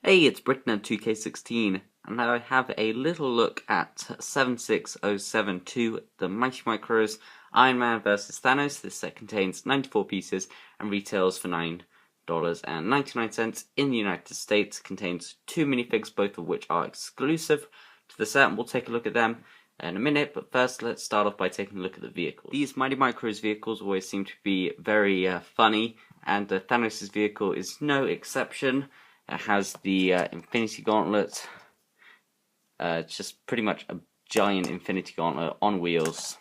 Hey, it's Britain at 2K16, and now I have a little look at 76072, the Mighty Micros Iron Man vs. Thanos. This set contains 94 pieces and retails for $9.99 in the United States. Contains two minifigs, both of which are exclusive to the set, and we'll take a look at them in a minute. But first, let's start off by taking a look at the vehicles. These Mighty Micros vehicles always seem to be very funny, and Thanos' vehicle is no exception. It has the Infinity Gauntlet. It's just pretty much a giant Infinity Gauntlet on wheels.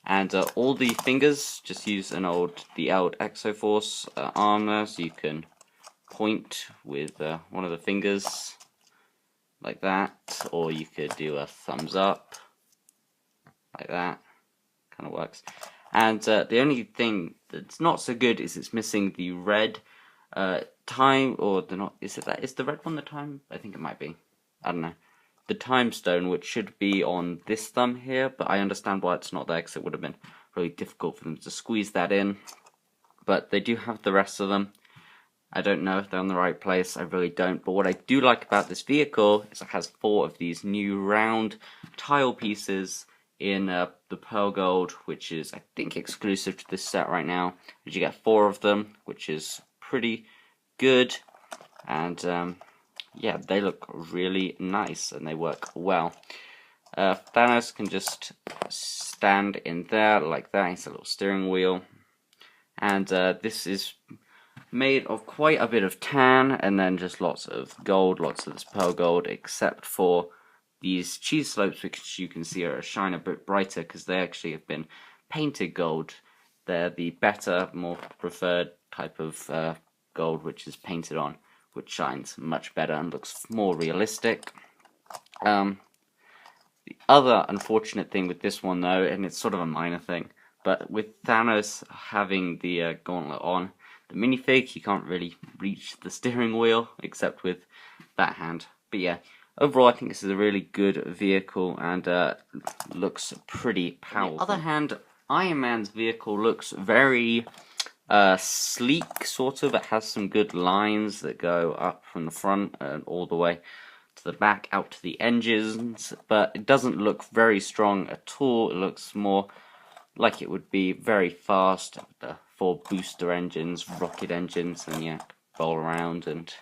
And all the fingers just use the old Exoforce arm there, so you can point with one of the fingers like that, or you could do a thumbs up like that. Kind of works. And the only thing that's not so good is it's missing the red time, or the not is the red one the time? I think it might be. I don't know. The time stone, which should be on this thumb here, but I understand why it's not there, because it would have been really difficult for them to squeeze that in. But they do have the rest of them. I don't know if they're in the right place, I really don't. But what I do like about this vehicle is it has 4 of these new round tile pieces in the pearl gold, which is, I think, exclusive to this set right now. But you get 4 of them, which is pretty good, and yeah, they look really nice and they work well. Thanos can just stand in there like that. He's a little steering wheel, and this is made of quite a bit of tan and then just lots of gold, lots of this pearl gold, except for these cheese slopes, which you can see are a shine a bit brighter because they actually have been painted gold. They're the better, more preferred type of gold, which is painted on, which shines much better and looks more realistic. The other unfortunate thing with this one, though, and it's sort of a minor thing, but with Thanos having the gauntlet on the minifig, he can't really reach the steering wheel except with that hand. But yeah, overall I think this is a really good vehicle and looks pretty powerful. On the other hand, Iron Man's vehicle looks very sleek, sort of. It has some good lines that go up from the front and all the way to the back, out to the engines, but it doesn't look very strong at all. It looks more like it would be very fast, the 4 booster engines, rocket engines, and yeah, roll around, and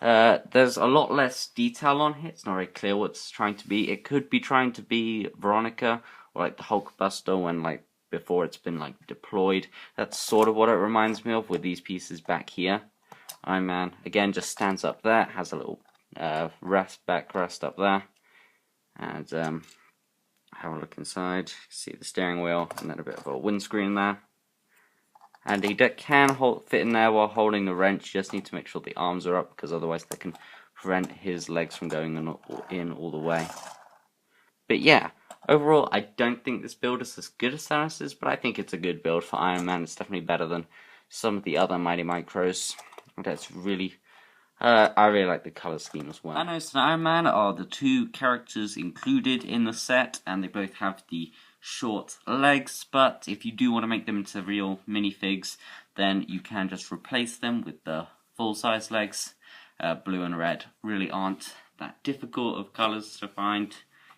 there's a lot less detail on it. It's not very clear what it's trying to be. It could be trying to be Veronica, or like the Hulkbuster when, like, before it's been like deployed. That's sort of what it reminds me of with these pieces back here. Iron Man again just stands up there, has a little backrest up there, and have a look inside. See the steering wheel and then a bit of a windscreen there. And he can fit in there while holding the wrench. You just need to make sure the arms are up, because otherwise they can prevent his legs from going in all the way. But yeah, overall, I don't think this build is as good as Thanos', but I think it's a good build for Iron Man. It's definitely better than some of the other Mighty Micros. That's really, I really like the color scheme as well. Thanos and Iron Man are the 2 characters included in the set, and they both have the short legs, but if you do want to make them into real minifigs, then you can just replace them with the full-size legs. Blue and red really aren't that difficult of colors to find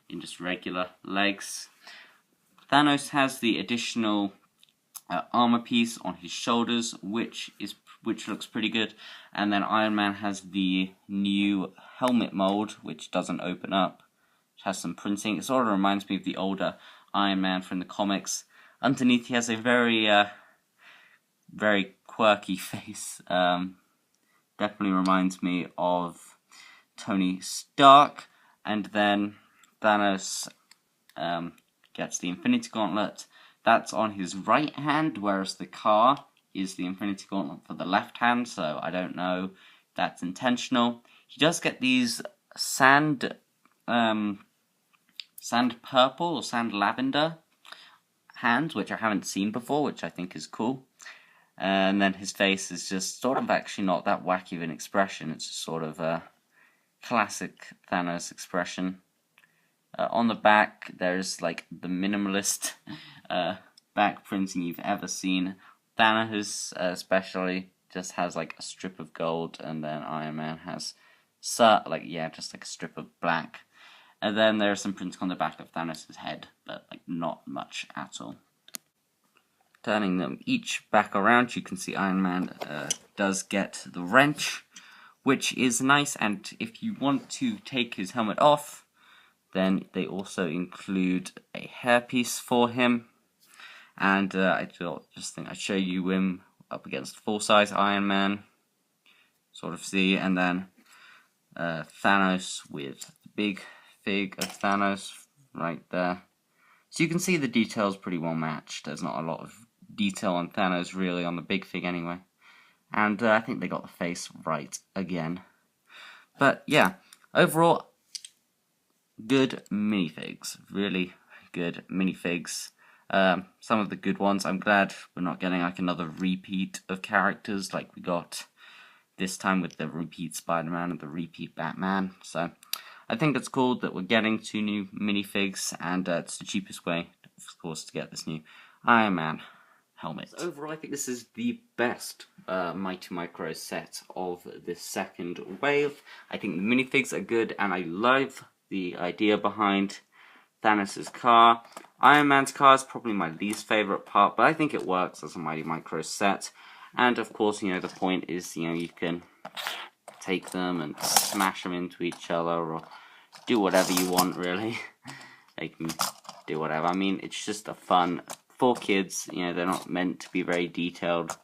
in just regular legs. Thanos has the additional armor piece on his shoulders, which looks pretty good, and then Iron Man has the new helmet mold, which doesn't open up. It has some printing. It sort of reminds me of the older Iron Man from the comics. Underneath, he has a very quirky face. Definitely reminds me of Tony Stark. And then Thanos gets the Infinity Gauntlet. That's on his right hand, whereas the car is the Infinity Gauntlet for the left hand, so I don't know if that's intentional. He does get these sand purple or sand lavender hands, which I haven't seen before, which I think is cool. And then his face is just sort of actually not that wacky of an expression. It's just sort of a classic Thanos expression. On the back, there's like the minimalist back printing you've ever seen. Thanos especially just has like a strip of gold, and then Iron Man has just like a strip of black. And then there are some printing on the back of Thanos' head, but like not much at all. Turning them each back around, you can see Iron Man does get the wrench, which is nice. And if you want to take his helmet off, then they also include a hairpiece for him. And I just think I'd show you him up against full-size Iron Man, sort of see, and then Thanos with the big fig of Thanos right there. So you can see the details pretty well matched. There's not a lot of detail on Thanos really on the big fig anyway. And I think they got the face right again. But yeah, overall, good minifigs. Really good minifigs. Some of the good ones. I'm glad we're not getting like another repeat of characters like we got this time with the repeat Spider-Man and the repeat Batman. So I think it's cool that we're getting 2 new minifigs, and it's the cheapest way, of course, to get this new Iron Man helmet. So overall, I think this is the best Mighty Micro set of this second wave. I think the minifigs are good, and I love the idea behind Thanos' car. Iron Man's car is probably my least favourite part, but I think it works as a Mighty Micro set. And of course, the point is, you can take them and smash them into each other, or do whatever you want, really. They can do whatever. I mean, it's just a fun for kids. They're not meant to be very detailed.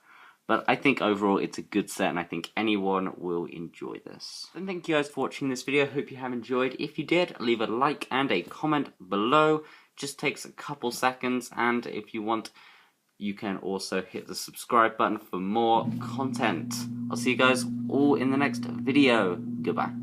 But I think overall it's a good set, and I think anyone will enjoy this. And thank you guys for watching this video. Hope you have enjoyed. If you did, leave a like and a comment below. Just takes a couple seconds, and if you want, you can also hit the subscribe button for more content. I'll see you guys all in the next video. Goodbye.